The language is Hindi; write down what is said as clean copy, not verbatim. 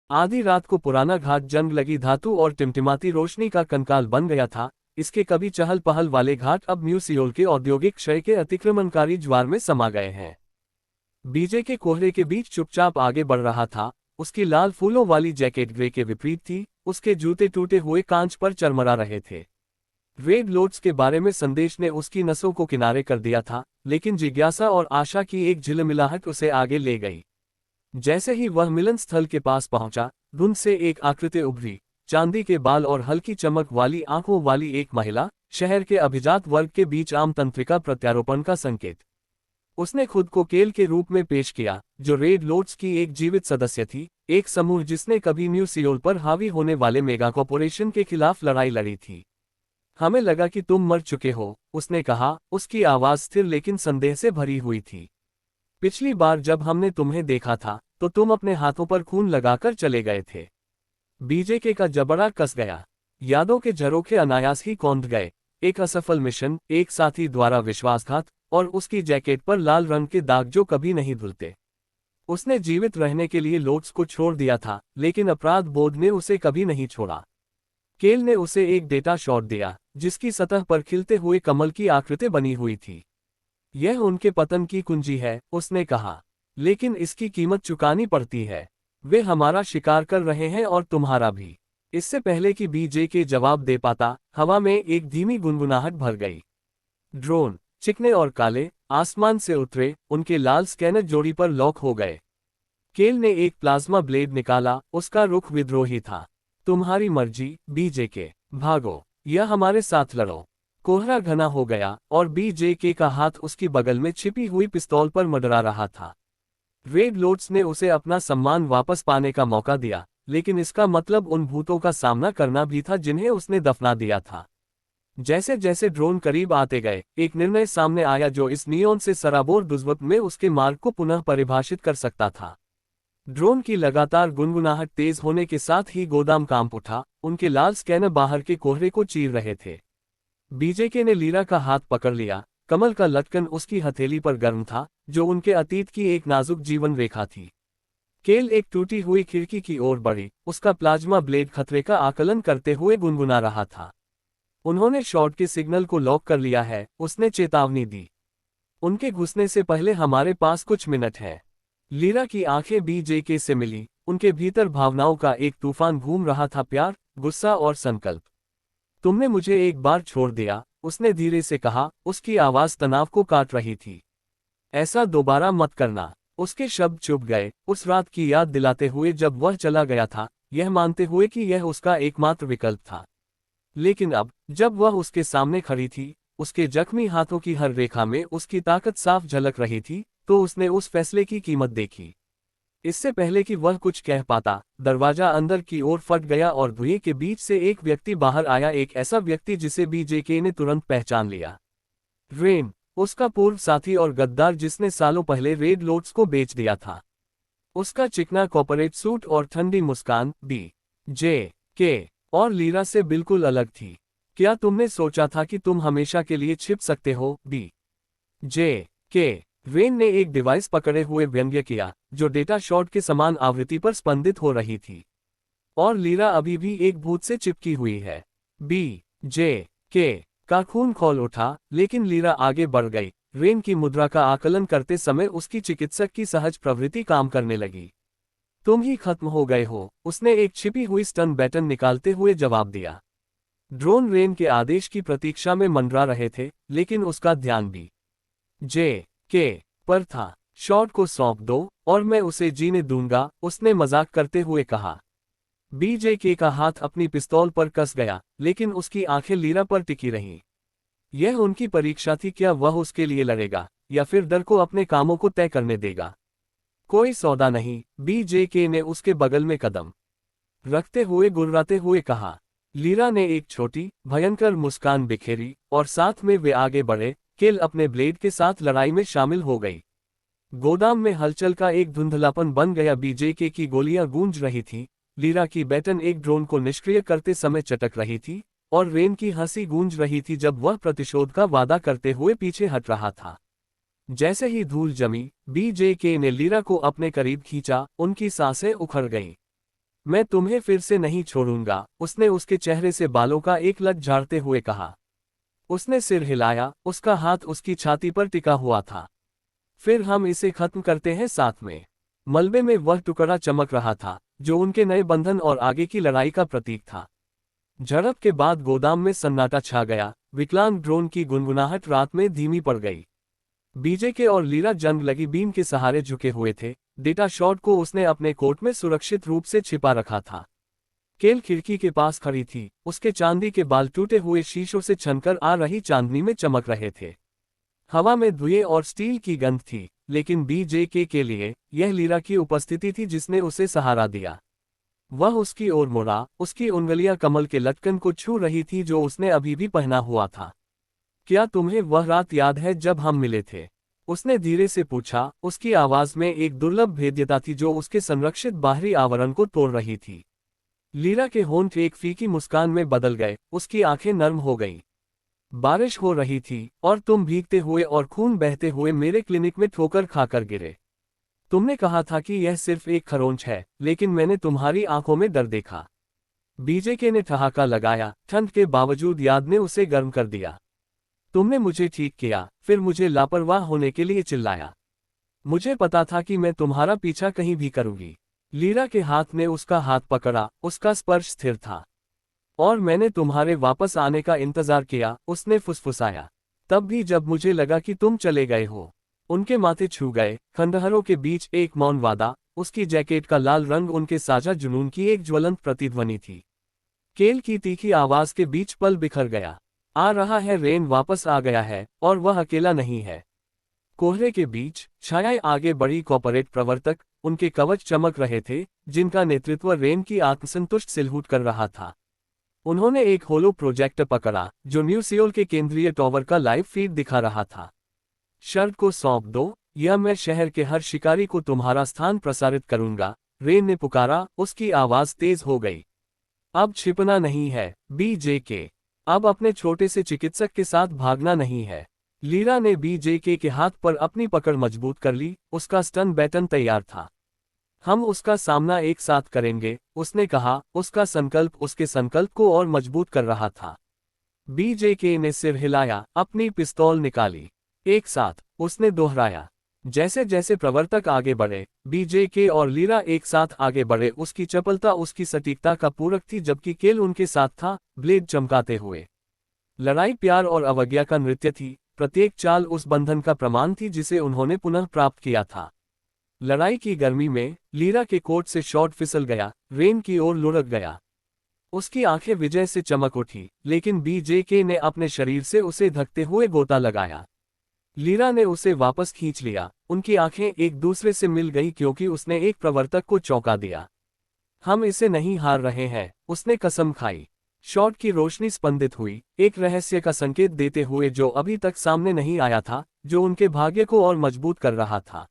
आधी रात को पुराना घाट जंग लगी धातु और टिमटिमाती रोशनी का कंकाल बन गया था। इसके कभी चहल पहल वाले घाट अब न्यू सियोल के औद्योगिक क्षय के अतिक्रमणकारी ज्वार में समा गए हैं। बीजे के कोहरे के बीच चुपचाप आगे बढ़ रहा था। उसकी लाल फूलों वाली जैकेट ग्रे के विपरीत थी, उसके जूते टूटे हुए कांच पर चरमरा रहे थे। रेड लोड्स के बारे में संदेश ने उसकी नसों को किनारे कर दिया था, लेकिन जिज्ञासा और आशा की एक झिलमिलाहट उसे आगे ले गई। जैसे ही वह मिलन स्थल के पास पहुंचा, धुंध से एक आकृति उभरी, चांदी के बाल और हल्की चमक वाली आंखों वाली एक महिला, शहर के अभिजात वर्ग के बीच आम तंत्रिका प्रत्यारोपण का संकेत। उसने खुद को केल के रूप में पेश किया, जो रेड लोड्स की एक जीवित सदस्य थी, एक समूह जिसने कभी न्यू सियोल पर हावी होने वाले मेगा कॉर्पोरेशन के खिलाफ लड़ाई लड़ी थी। हमें लगा कि तुम मर चुके हो, उसने कहा, उसकी आवाज स्थिर लेकिन संदेह से भरी हुई थी। पिछली बार जब हमने तुम्हें देखा था, तो तुम अपने हाथों पर खून लगाकर चले गए थे। बीजेके का जबड़ा कस गया। यादों के झरोखे अनायास ही कौंध गए। एक असफल मिशन, एक साथी द्वारा विश्वासघात, और उसकी जैकेट पर लाल रंग के दाग जो कभी नहीं धुलते। उसने जीवित रहने के लिए लोड्स को छोड़ दिया था, लेकिन अपराध बोध ने उसे कभी नहीं छोड़ा। केल ने उसे एक डेटा शॉट दिया, जिसकी सतह पर खिलते हुए कमल की आकृति बनी हुई थी। यह उनके पतन की कुंजी है, उसने कहा, लेकिन इसकी कीमत चुकानी पड़ती है। वे हमारा शिकार कर रहे हैं और तुम्हारा भी। इससे पहले कि बीजे जवाब दे पाता, हवा में एक धीमी गुनगुनाहट भर गई। ड्रोन, चिकने और काले, आसमान से उतरे, उनके लाल स्कैनर जोड़ी पर लॉक हो गए। केल ने एक प्लाज्मा ब्लेड निकाला, उसका रुख विद्रोही था। तुम्हारी मर्जी, बीजेके, भागो या हमारे साथ लड़ो। कोहरा घना हो गया, और बीजेके का हाथ उसकी बगल में छिपी हुई पिस्तौल पर मडरा रहा था। रेड लोड्स ने उसे अपना सम्मान वापस पाने का मौका दिया, लेकिन इसका मतलब उन भूतों का सामना करना भी था जिन्हें उसने दफना दिया था। जैसे जैसे ड्रोन करीब आते गए, एक निर्णय सामने आया जो इस नियोन से सराबोर दुर्वत में उसके मार्ग को पुनः परिभाषित कर सकता था। ड्रोन की लगातार गुनगुनाहट तेज होने के साथ ही गोदाम कांप उठा, उनके लाल स्कैनर बाहर के कोहरे को चीर रहे थे। बीजेके ने लीरा का हाथ पकड़ लिया। कमल का लटकन उसकी हथेली पर गर्म था, जो उनके अतीत की एक नाजुक जीवन रेखा थी। केल एक टूटी हुई खिड़की की ओर बढ़ी, उसका प्लाज्मा ब्लेड खतरे का आकलन करते हुए गुनगुना रहा था। उन्होंने शॉट के सिग्नल को लॉक कर लिया है, उसने चेतावनी दी। उनके घुसने से पहले हमारे पास कुछ मिनट है। लीरा की आंखें बीजेके से मिली, उनके भीतर भावनाओं का एक तूफान घूम रहा था, प्यार, गुस्सा और संकल्प। तुमने मुझे एक बार छोड़ दिया, उसने धीरे से कहा, उसकी आवाज तनाव को काट रही थी। ऐसा दोबारा मत करना। उसके शब्द चुप गए, उस रात की याद दिलाते हुए जब वह चला गया था, यह मानते हुए कि यह उसका एकमात्र विकल्प था। लेकिन अब, जब वह उसके सामने खड़ी थी, उसके जख्मी हाथों की हर रेखा में उसकी ताकत साफ झलक रही थी, तो उसने उस फैसले की कीमत देखी। इससे पहले कि वह कुछ कह पाता, दरवाजा अंदर की ओर फट गया और धुएं के बीच से एक व्यक्ति बाहर आया, एक ऐसा व्यक्ति जिसे बीजेके ने तुरंत पहचान लिया। रेन, उसका पूर्व साथी और गद्दार जिसने सालों पहले रेड लोड्स को बेच दिया था। उसका चिकना कॉर्पोरेट सूट और ठंडी मुस्कान बीजेके और लीरा से बिल्कुल अलग थी। क्या तुमने सोचा था कि तुम हमेशा के लिए छिप सकते हो, बीजेके? रेन ने एक डिवाइस पकड़े हुए व्यंग्य किया, जो डेटा शॉट के समान आवृत्ति पर स्पंदित हो रही थी। और लीरा अभी भी एक भूत से चिपकी हुई है। बीजेके का खून खौल उठा, लेकिन लीरा आगे बढ़ गई। रेन की मुद्रा का आकलन करते समय उसकी चिकित्सक की सहज प्रवृत्ति काम करने लगी। तुम ही खत्म हो गए हो, उसने एक छिपी हुई स्टन बैटन निकालते हुए जवाब दिया। ड्रोन रेन के आदेश की प्रतीक्षा में मंडरा रहे थे, लेकिन उसका ध्यान बीजेके पर था। शॉट को सौंप दो, और मैं उसे जीने दूंगा, उसने मजाक करते हुए कहा। बीजेके का हाथ अपनी पिस्तौल पर कस गया, लेकिन उसकी आंखें लीरा पर टिकी रहीं। यह उनकी परीक्षा थी, क्या वह उसके लिए लड़ेगा, या फिर डर को अपने कामों को तय करने देगा। कोई सौदा नहीं, बीजेके ने उसके बगल में कदम रखते हुए गुर्राते हुए कहा। लीरा ने एक छोटी, भयंकर मुस्कान बिखेरी, और साथ में वे आगे बढ़े। केल अपने ब्लेड के साथ लड़ाई में शामिल हो गई। गोदाम में हलचल का एक धुंधलापन बन गया। बीजेके की गोलियां गूंज रही थीं, लीरा की बैटन एक ड्रोन को निष्क्रिय करते समय चटक रही थी, और रेन की हंसी गूंज रही थी जब वह प्रतिशोध का वादा करते हुए पीछे हट रहा था। जैसे ही धूल जमी, बीजेके ने लीरा को अपने करीब खींचा, उनकी सांसें उखड़ गईं। मैं तुम्हें फिर से नहीं छोड़ूंगा, उसने उसके चेहरे से बालों का एक लट झाड़ते हुए कहा। उसने सिर हिलाया, उसका हाथ उसकी छाती पर टिका हुआ था। फिर हम इसे खत्म करते हैं साथ में। मलबे में वह टुकड़ा चमक रहा था, जो उनके नए बंधन और आगे की लड़ाई का प्रतीक था। झड़प के बाद गोदाम में सन्नाटा छा गया, विकलांग ड्रोन की गुनगुनाहट रात में धीमी पड़ गई। बीजेके और लीरा जंग लगी बीम के सहारे झुके हुए थे, डेटा शॉट को उसने अपने कोट में सुरक्षित रूप से छिपा रखा था। केल खिड़की के पास खड़ी थी, उसके चांदी के बाल टूटे हुए शीशों से छनकर आ रही चांदनी में चमक रहे थे। हवा में धुएं और स्टील की गंध थी, लेकिन बीजेके के लिए यह लीरा की उपस्थिति थी जिसने उसे सहारा दिया। वह उसकी ओर मुड़ा, उसकी उंगलियां कमल के लटकन को छू रही थी जो उसने अभी भी पहना हुआ था। क्या तुम्हें वह रात याद है जब हम मिले थे? उसने धीरे से पूछा, उसकी आवाज में एक दुर्लभ भेद्यता थी जो उसके संरक्षित बाहरी आवरण को तोड़ रही थी। लीरा के होंठ एक फीकी मुस्कान में बदल गए, उसकी आंखें नर्म हो गईं। बारिश हो रही थी, और तुम भीगते हुए और खून बहते हुए मेरे क्लिनिक में ठोकर खाकर गिरे। तुमने कहा था कि यह सिर्फ एक खरोंच है, लेकिन मैंने तुम्हारी आंखों में डर देखा। बीजेके ने ठहाका लगाया, ठंड के बावजूद याद ने उसे गर्म कर दिया। तुमने मुझे ठीक किया, फिर मुझे लापरवाह होने के लिए चिल्लाया। मुझे पता था कि मैं तुम्हारा पीछा कहीं भी करूंगी। लीरा के हाथ ने उसका हाथ पकड़ा, उसका स्पर्श स्थिर था। और मैंने तुम्हारे वापस आने का इंतजार किया, उसने फुसफुसाया। तब भी जब मुझे लगा कि तुम चले गए हो। उनके माथे छू गए, खंडहरों के बीच एक मौन वादा, उसकी जैकेट का लाल रंग उनके साझा जुनून की एक ज्वलंत प्रतिध्वनि थी। केल की तीखी आवाज के बीच पल बिखर गया। आ रहा है, रेन वापस आ गया है, और वह अकेला नहीं है। कोहरे के बीच छायाएं आगे बढ़ी, कॉर्पोरेट प्रवर्तक, उनके कवच चमक रहे थे, जिनका नेतृत्व रेन की आत्मसंतुष्ट सिलहूट कर रहा था। उन्होंने एक होलो प्रोजेक्टर पकड़ा, जो न्यू सियोल के केंद्रीय टॉवर का लाइव फीड दिखा रहा था। शर्ट को सौंप दो, या मैं शहर के हर शिकारी को तुम्हारा स्थान प्रसारित करूंगा, रेन ने पुकारा, उसकी आवाज तेज हो गई। अब छिपना नहीं है, बीजेके। अब अपने छोटे से चिकित्सक के साथ भागना नहीं है। लीरा ने बीजेके के हाथ पर अपनी पकड़ मजबूत कर ली, उसका स्टन बैटन तैयार था। हम उसका सामना एक साथ करेंगे, उसने कहा, उसका संकल्प उसके संकल्प को और मजबूत कर रहा था। बीजेके ने सिर हिलाया, अपनी पिस्तौल निकाली। एक साथ, उसने दोहराया। जैसे जैसे प्रवर्तक आगे बढ़े, बीजेके और लीरा एक साथ आगे बढ़े, उसकी चपलता उसकी सटीकता का पूरक थी, जबकि केल उनके साथ था, ब्लेड चमकाते हुए। लड़ाई प्यार और अवज्ञा का नृत्य थी, प्रत्येक चाल उस बंधन का प्रमाण थी जिसे उन्होंने पुनः प्राप्त किया था। लड़ाई की गर्मी में लीरा के कोट से शॉट फिसल गया, रेन की ओर लुढ़क गया। उसकी आंखें विजय से चमक उठी, लेकिन बीजेके ने अपने शरीर से उसे धकते हुए गोता लगाया। लीरा ने उसे वापस खींच लिया, उनकी आंखें एक दूसरे से मिल गई क्योंकि उसने एक प्रवर्तक को चौंका दिया। हम इसे नहीं हार रहे हैं, उसने कसम खाई। शॉट की रोशनी स्पंदित हुई, एक रहस्य का संकेत देते हुए जो अभी तक सामने नहीं आया था, जो उनके भाग्य को और मजबूत कर रहा था।